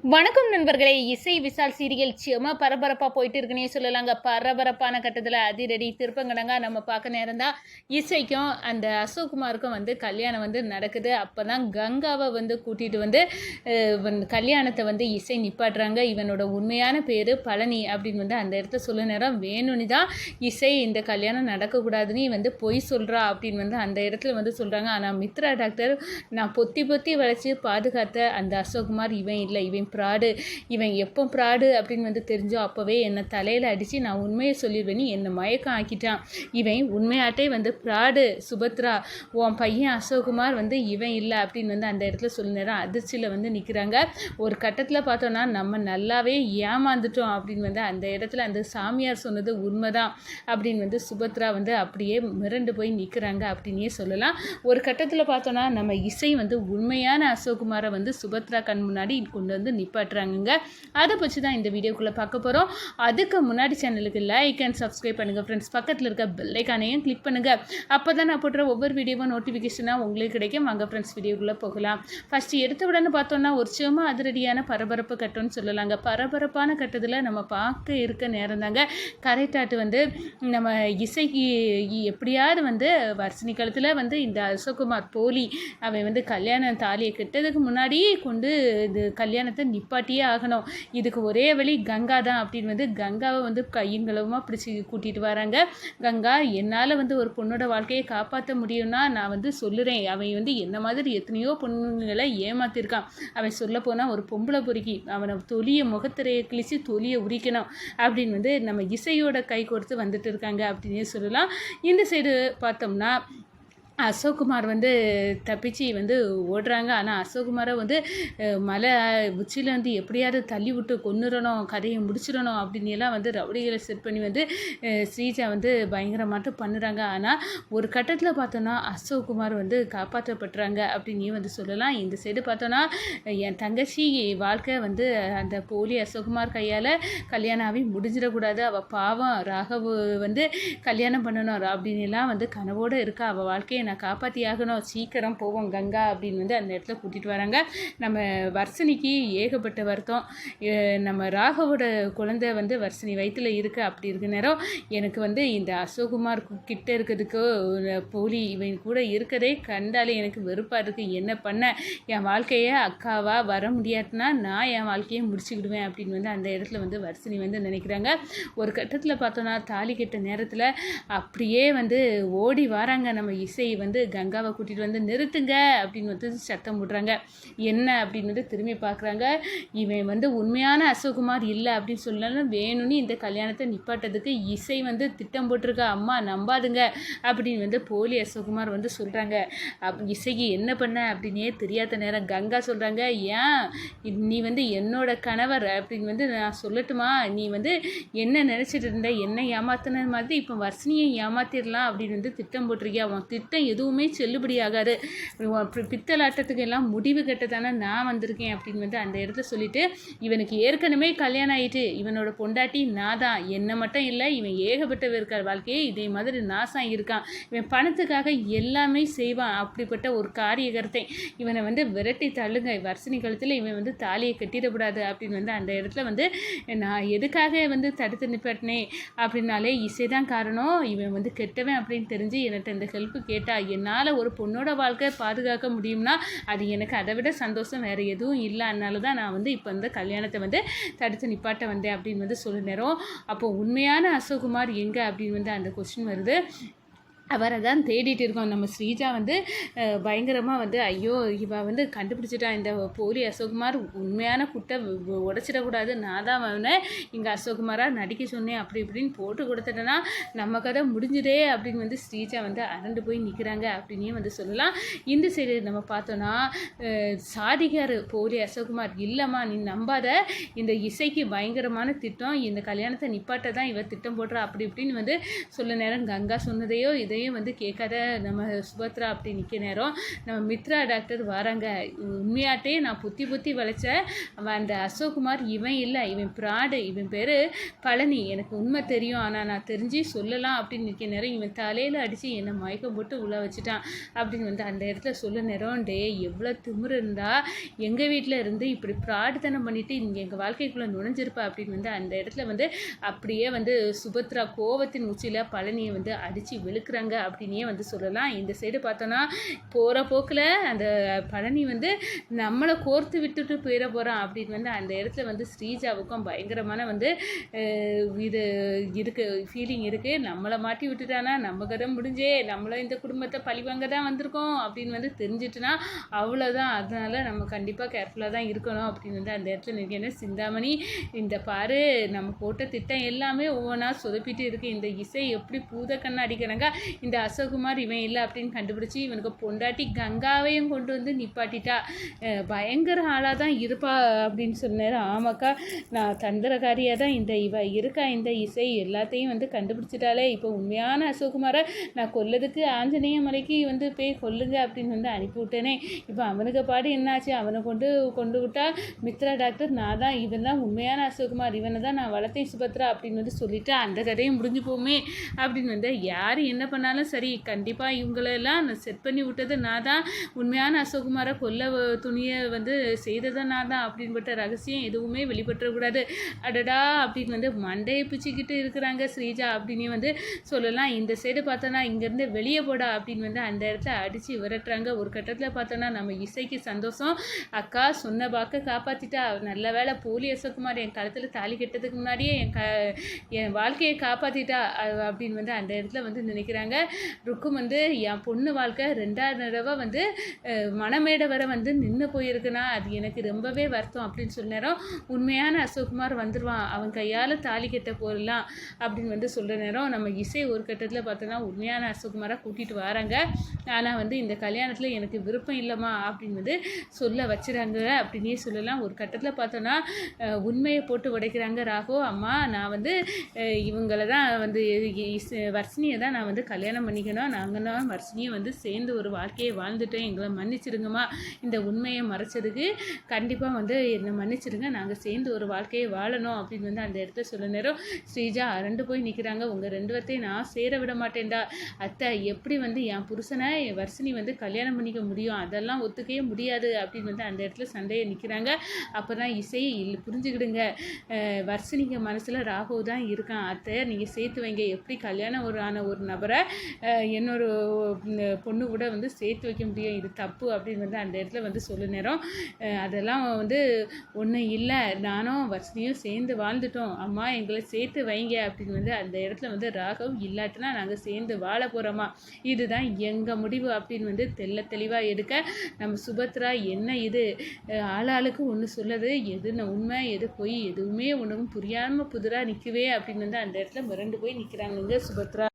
வணக்கம் நண்பர்களே. இசை விசால் சீரியல் செம பரபரப்பாக போயிட்டு இருக்குன்னே சொல்லலாங்க. பரபரப்பான கட்டத்தில் அதிரடி திருப்பங்கடங்க நம்ம பார்க்க நேரம் தான் இசைக்கும் அந்த அசோக்குமாருக்கும் கல்யாணம் நடக்குது. அப்போ தான் கங்காவை கூட்டிகிட்டு கல்யாணத்தை இசை நிப்பாட்டுறாங்க. இவனோட உண்மையான பேர் பழனி அப்படின்னு அந்த இடத்த சொல்ல நேரம் வேணும்னு தான் இசை இந்த கல்யாணம் நடக்கக்கூடாதுன்னு பொய் சொல்கிறா அப்படின்னு அந்த இடத்துல சொல்கிறாங்க. ஆனால் மித்ரா டாக்டர் நான் பொத்தி பொத்தி வளைச்சி பாதுகாத்த அந்த அசோக்குமார் இவன் இல்லை, இவன் ப்ராடு, இவன் எப்போ ப்ராடு அப்படின்னு தெரிஞ்சோ அப்போவே என்னை தலையில் அடித்து நான் உண்மையை சொல்லிடுவேன்னு என்னை மயக்கம் ஆக்கிட்டான். இவன் உண்மையாட்டே ப்ராடு. சுபத்ரா, உன் பையன் அசோக்குமார் இவன் இல்லை அப்படின்னு அந்த இடத்துல சொல்ல நேரம் அதிர்ச்சியில் நிற்கிறாங்க. ஒரு கட்டத்தில் பார்த்தோன்னா நம்ம நல்லாவே ஏமாந்துட்டோம் அப்படின்னு அந்த இடத்துல அந்த சாமியார் சொன்னது உண்மைதான் அப்படின்னு சுபத்ரா அப்படியே மிரண்டு போய் நிற்கிறாங்க அப்படின்னே சொல்லலாம். ஒரு கட்டத்தில் பார்த்தோன்னா நம்ம இசை உண்மையான அசோக்குமாரை சுபத்ரா கண் முன்னாடி கொண்டு நிப்பாட்டுறாங்க. அதை பற்றி தான் இந்த வீடியோக்குள்ளே பார்க்க போகிறோம். அதுக்கு முன்னாடி சேனலுக்கு லைக் அண்ட் சப்ஸ்கிரைப் பண்ணுங்கள் ஃப்ரெண்ட்ஸ். பக்கத்தில் இருக்க பெல் ஐக்கானையும் கிளிக் பண்ணுங்கள். அப்போ தான் நான் போடுற ஒவ்வொரு வீடியோவும் நோட்டிஃபிகேஷனாக உங்களுக்கு கிடைக்கும். வாங்க ஃப்ரெண்ட்ஸ் வீடியோக்குள்ளே போகலாம். ஃபஸ்ட்டு எடுத்த உடனே பார்த்தோன்னா ஒரு சும்மா அதிரடியான பரபரப்பு கட்டம்னு சொல்லலாங்க. பரபரப்பான கட்டத்தில் நம்ம பார்க்க இருக்க நேரம் தாங்க கரெக்டாட்டு நம்ம இசைக்கு எப்படியாவது வர்ஷினி காலத்தில் இந்த அசோக்குமார் போலி அவன் கல்யாணம் தாலியை கெட்டதுக்கு முன்னாடியே கொண்டு இது கல்யாணத்தை நிப்பாட்டியே ஆகணும். இதுக்கு ஒரே வழி கங்கா தான் அப்படின்னு கங்காவை கையங்களவுமா பிடிச்சி கூட்டிகிட்டு வராங்க. கங்கா, என்னால் ஒரு பொண்ணோட வாழ்க்கையை காப்பாற்ற முடியும்னா நான் சொல்லுறேன். அவன் என்ன மாதிரி எத்தனையோ பொண்ணுங்களை ஏமாத்திருக்கான். அவன் சொல்ல போனால் ஒரு பொம்பளை பொறுக்கி அவனை தொலியை முகத்திரையை கிழிச்சு தொலியை உரிக்கணும் அப்படின்னு நம்ம இசையோட கை கொடுத்து வந்துட்டு இருக்காங்க அப்படின்னே சொல்லலாம். இந்த சைடு பார்த்தோம்னா அசோக்குமார் தப்பிச்சு ஓடுறாங்க. ஆனால் அசோக்குமாரை மலை உச்சியில் எப்படியாவது தள்ளி விட்டு கொன்னுடணும், கதையை முடிச்சிடணும் அப்படின்னு எல்லாம் ரவுடிகளை செட் பண்ணி ஸ்ரீஜா பயங்கரமாட்டு பண்ணுறாங்க. ஆனால் ஒரு கட்டத்தில் பார்த்தோன்னா அசோக்குமார் காப்பாற்றப்படுறாங்க அப்படின்னு சொல்லலாம். இந்த சைடு பார்த்தோன்னா என் தங்கச்சி வாழ்க்கை அந்த போலி அசோக்குமார் கையால் கல்யாணம் ஆகி முடிஞ்சிடக்கூடாது, அவள் பாவம் ராகவ் கல்யாணம் பண்ணணும் அப்படின்னு எல்லாம் கனவோடு இருக்கா. அவள் வாழ்க்கையை நான் காப்பாற்றி ஆகணும், சீக்கிரம் போவோம் கங்கா அப்படின்னு அந்த இடத்துல கூட்டிகிட்டு வராங்க. நம்ம வர்ஷினிக்கு ஏகப்பட்ட வருத்தம். நம்ம ராகவோட குழந்தை வர்ஷினி வயிற்றில் இருக்குது. அப்படி இருக்க நேரம் எனக்கு இந்த அசோக்குமார் கிட்ட இருக்கிறதுக்கு போலி இவன் கூட இருக்கதே கண்டாலே எனக்கு வெறுப்பாக இருக்குது. என்ன பண்ண என் வாழ்க்கையை அக்காவாக வர முடியாதுன்னா நான் என் வாழ்க்கையை முடிச்சுக்கிடுவேன் அப்படின்னு அந்த இடத்துல வர்ஷினி நினைக்கிறாங்க. ஒரு கட்டத்தில் பார்த்தோன்னா தாலி கெட்ட நேரத்தில் அப்படியே ஓடி வராங்க. நம்ம இசை கங்காவை கூட்டிகிட்டு நிறுத்துங்க அப்படின்னு சத்தம் போடுறாங்க. என்ன அப்படின்னு திரும்பி பார்க்குறாங்க. இவன் உண்மையான அசோக்குமார் இல்லை அப்படின்னு சொல்லலாம். வேணும்னு இந்த கல்யாணத்தை நிப்பாட்டதுக்கு இசை திட்டம் போட்டிருக்கா. அம்மா நம்பாதுங்க அப்படின்னு போலி அசோக்குமார் சொல்கிறாங்க. இசைக்கு என்ன பண்ண அப்படின்னே தெரியாத நேரம் கங்கா சொல்கிறாங்க, ஏன் நீ என்னோட கணவர் அப்படின்னு நான் சொல்லட்டுமா? நீ என்ன நினச்சிட்டு இருந்த, என்ன ஏமாத்தின மாதிரி இப்போ வர்ஷினியை ஏமாத்திடலாம் அப்படின்னு திட்டம் போட்டிருக்கியா? அவன் திட்டம் எதுவுமே செல்லுபடியாகாது. பித்தலாட்டத்துக்கு எல்லாம் முடிவு கட்டத்தானே நான் வந்திருக்கேன் அப்படின்னு அந்த இடத்துல சொல்லிட்டு, இவனுக்கு ஏற்கனவே கல்யாணம் ஆகிட்டு இவனோட பொண்டாட்டி நான் தான், என்னை மட்டும் இல்லை இவன் ஏகப்பட்ட இருக்கார் வாழ்க்கையே இதே மாதிரி நாசம் இருக்கான். இவன் பணத்துக்காக எல்லாமே செய்வான். அப்படிப்பட்ட ஒரு காரியகர்த்தை இவனை விரட்டி தள்ளுங்க. வர்ஷினி காலத்தில் இவன் தாலியை கட்டிடக்கூடாது அப்படின்னு அந்த இடத்துல நான் எதுக்காக தடுத்து நிப்பாட்டினேன் அப்படின்னாலே இசை தான் காரணம். இவன் கெட்டவன் அப்படின்னு தெரிஞ்சு என்கிட்ட இந்த ஹெல்ப்பு கேட்டா என்னால் ஒரு பொண்ணோட வாழ்க்கை பாதுகாக்க முடியும்னா அது எனக்கு அதை விட சந்தோஷம் வேறு எதுவும் இல்லை. அதனால தான் நான் இப்போ இந்த கல்யாணத்தை தடுத்து நிப்பாட்ட வந்தேன் அப்படின்னு சொல்ல நேரம். அப்போது உண்மையான அசோக்குமார் எங்கே அப்படின்னு அந்த கொஸ்டின் வருது. அவரை தான் தேடிட்டு இருக்கோம். நம்ம ஸ்ரீஜா பயங்கரமாக ஐயோ இவ கண்டுபிடிச்சிட்டா இந்த போலி அசோக்குமார் உண்மையான குட்டை உடைச்சிடக்கூடாது, நான் தான் இங்கே அசோக்குமாராக நடிக்க சொன்னேன் அப்படி இப்படின்னு போட்டு கொடுத்துட்டேன்னா நம்ம கதை முடிஞ்சுதே அப்படின்னு ஸ்ரீஜா அரண்டு போய் நிற்கிறாங்க அப்படின்னே சொல்லலாம். இந்த சைடு நம்ம பார்த்தோன்னா சாதிகார் போலி அசோக்குமார் இல்லைம்மா நீ நம்பாத, இந்த இசைக்கு பயங்கரமான திட்டம், இந்த கல்யாணத்தை நிப்பாட்ட தான் இவர் திட்டம் போடுறா அப்படி இப்படின்னு சொல்ல நேரம் கங்கா சொன்னதையோ இதை எதையும் வந்து கேட்காத நம்ம சுபத்ரா அப்படி நிற்க நேரம் நம்ம மித்ரா டாக்டர் வராங்க. உண்மையாட்டே நான் புத்தி வளைச்சேன். அவன் அந்த அசோக்குமார் இவன் இல்லை, இவன் ப்ராடு, இவன் பேர் பழனி, எனக்கு உண்மை தெரியும், ஆனால் நான் தெரிஞ்சு சொல்லலாம் அப்படின்னு நிற்க நேரம் இவன் தலையில் அடித்து என்னை மயக்கம் போட்டு உள்ள வச்சுட்டான் அப்படின்னு வந்து அந்த இடத்துல சொல்ல நேரம், டே எவ்வளோ திமிரு இருந்தால் எங்கள் வீட்டில் இருந்து இப்படி ப்ராடுத்தனம் பண்ணிவிட்டு இங்கே எங்கள் வாழ்க்கைக்குள்ளே நுழைஞ்சிருப்பா அப்படின்னு வந்து அந்த இடத்துல வந்து அப்படியே வந்து சுபத்ரா கோவத்தின் உச்சியில் பழனியை வந்து அடித்து வெளுக்குறாங்க அப்படின்னே வந்து சொல்லலாம். இந்த சைடு பார்த்தோன்னா போகிற போக்கில் அந்த பழனி வந்து நம்மளை கோர்த்து விட்டுட்டு போயிட போகிறான் அப்படின்னு வந்து அந்த இடத்துல வந்து ஸ்ரீஜாவுக்கும் பயங்கரமான வந்து இது இருக்குது, ஃபீலிங் இருக்குது. நம்மளை மாட்டி விட்டுட்டானா நம்ம கதை முடிஞ்சே, நம்மளும் இந்த குடும்பத்தை பழிவாங்க தான் வந்திருக்கோம் அப்படின்னு வந்து தெரிஞ்சிட்டுனா அவ்வளோதான். அதனால் நம்ம கண்டிப்பாக கேர்ஃபுல்லாக தான் இருக்கணும் அப்படின்னு வந்து அந்த இடத்துல நிற்கணும். சிந்தாமணி, இந்த பாரு நம்ம போட்ட திட்டம் எல்லாமே ஒவ்வொன்றா சொதப்பிட்டு இருக்குது. இந்த இசை எப்படி பூத கண்ணை அடிக்கிறாங்க, இந்த அசோக்குமார் இவன் இல்லை அப்படின்னு கண்டுபிடிச்சி இவனுக்கு பொண்டாட்டி கங்காவையும் கொண்டு வந்து நிப்பாட்டிட்டா. பயங்கர ஆளாக தான் இருப்பா அப்படின்னு சொன்னார். ஆமாக்கா, நான் தந்திரக்காரியாக தான் இவ இருக்கா, இந்த இசை எல்லாத்தையும் வந்து கண்டுபிடிச்சிட்டாலே. இப்போ உண்மையான அசோக்குமாரை நான் கொல்லதுக்கு ஆஞ்சநேய மலைக்கு வந்து போய் கொல்லுங்க அப்படின்னு வந்து அனுப்பிவிட்டேனே. இப்போ அவனுக்கு பாடு என்னாச்சு, அவனை கொண்டு விட்டா மித்ரா டாக்டர் நான் தான், இவன் தான் உண்மையான அசோக்குமார், இவனை தான் நான் வளர்த்தேன் சுபத்ரா அப்படின்னு வந்து சொல்லிவிட்டு அந்த கதையும் முடிஞ்சு போமே அப்படின்னு வந்து யார் என்ன பண்ணாலும் சரி, கண்டிப்பாக இவங்களெல்லாம் நான் செட் பண்ணி விட்டது நான் தான், உண்மையான அசோக்குமாரை கொல்ல துணியை வந்து செய்ததை நான் தான் அப்படின்பட்ட ரகசியம் எதுவுமே வெளிப்பற்றக்கூடாது. அடடா அப்படின்னு வந்து மண்டையை பிச்சுக்கிட்டு இருக்கிறாங்க ஸ்ரீஜா அப்படின்னு வந்து சொல்லலாம். இந்த சைடு பார்த்தோன்னா இங்கேருந்து வெளியே போடா அப்படின்னு வந்து அந்த இடத்துல அடித்து விரட்டுறாங்க. ஒரு கட்டத்தில் பார்த்தோன்னா நம்ம இசைக்கு சந்தோஷம், அக்கா சொன்ன பாக்க காப்பாற்றிட்டா, நல்ல வேலை போலி அசோக்குமார் என் கழுத்தில் தாலி கட்டதுக்கு முன்னாடியே என் வாழ்க்கையை காப்பாற்றிட்டா அப்படின்னு வந்து அந்த இடத்துல வந்து நினைக்கிறாங்க. ருக்கும் வந்து என் பொண்ணு வாழ்க்கை 2வது தடவை வந்து மணமேடை வர வந்து நின்று போயிருக்குன்னா அது எனக்கு ரொம்பவே வருத்தம் அப்படின்னு சொன்னேரம். உண்மையான அசோக்குமார் வந்துடுவான், அவன் கையால் தாலி கட்ட போடலாம் அப்படின்னு வந்து சொல்கிற நேரம் நம்ம இசை ஒரு கட்டத்தில் பார்த்தோன்னா உண்மையான அசோக்குமாராக கூட்டிகிட்டு வராங்க. ஆனால் வந்து இந்த கல்யாணத்தில் எனக்கு விருப்பம் இல்லைம்மா அப்படின்னு வந்து சொல்ல வச்சுறாங்க அப்படின்னே சொல்லலாம். ஒரு கட்டத்தில் பார்த்தோன்னா உண்மையை போட்டு உடைக்கிறாங்க ராகோ. அம்மா, நான் வந்து இவங்களை தான் வந்து வர்ஷினியை தான் நான் வந்து கல்யாணம் பண்ணிக்கணும், நாங்கள் தான் வர்ஷினியை வந்து சேர்ந்து ஒரு வாழ்க்கையை வாழ்ந்துட்டோம், எங்களை மன்னிச்சிடுங்கம்மா, இந்த உண்மையை மறைச்சதுக்கு கண்டிப்பாக வந்து என்னை மன்னிச்சிடுங்க, நாங்கள் சேர்ந்து ஒரு வாழ்க்கையை வாழணும் அப்படின்னு வந்து அந்த இடத்துல சொல்ல நேரம் ஸ்ரீஜா அரண்டு போய் நிற்கிறாங்க. உங்கள் 2 பேர்த்தையும் நான் சேர விட மாட்டேன்டா அத்தை, எப்படி வந்து என் புருஷனை வர்ஷினி வந்து கல்யாணம் பண்ணிக்க முடியும், அதெல்லாம் ஒத்துக்கவே முடியாது அப்படின்னு வந்து அந்த இடத்துல சண்டையை நிற்கிறாங்க. அப்போ தான் இசை புரிஞ்சுக்கிடுங்க, வர்ஷினிக்கு மனசில் ராகவ் தான் இருக்கான் அத்தை, நீங்கள் சேர்த்து வைங்க, எப்படி கல்யாணம் ஆன ஒரு நபரை இன்னொரு பொண்ணு கூட வந்து சேர்த்து வைக்க முடியும், இது தப்பு அப்படின்னு வந்து அந்த இடத்துல வந்து சொல்ல நேரம் அதெல்லாம் வந்து ஒன்றும் இல்லை, நானும் வர்ஷினியும் சேர்ந்து வாழ்ந்துட்டோம் அம்மா, எங்களை சேர்த்து வைங்க அப்படின்னு வந்து அந்த இடத்துல வந்து ராகவ் இல்லாட்டினா நாங்கள் சேர்ந்து வாழ போகிறோமா, இதுதான் எங்கள் முடிவு அப்படின்னு வந்து தெளிவாக எடுக்க நம்ம சுபத்ரா என்ன இது ஆளாளுக்கு ஒன்று சொல்லுது, எது உண்மை எது பொய் எதுவுமே ஒன்றும் புரியாமல் புதிராக நிற்கவே அப்படின்னு வந்து அந்த இடத்துல மிரண்டு போய் நிற்கிறாங்க சுபத்ரா.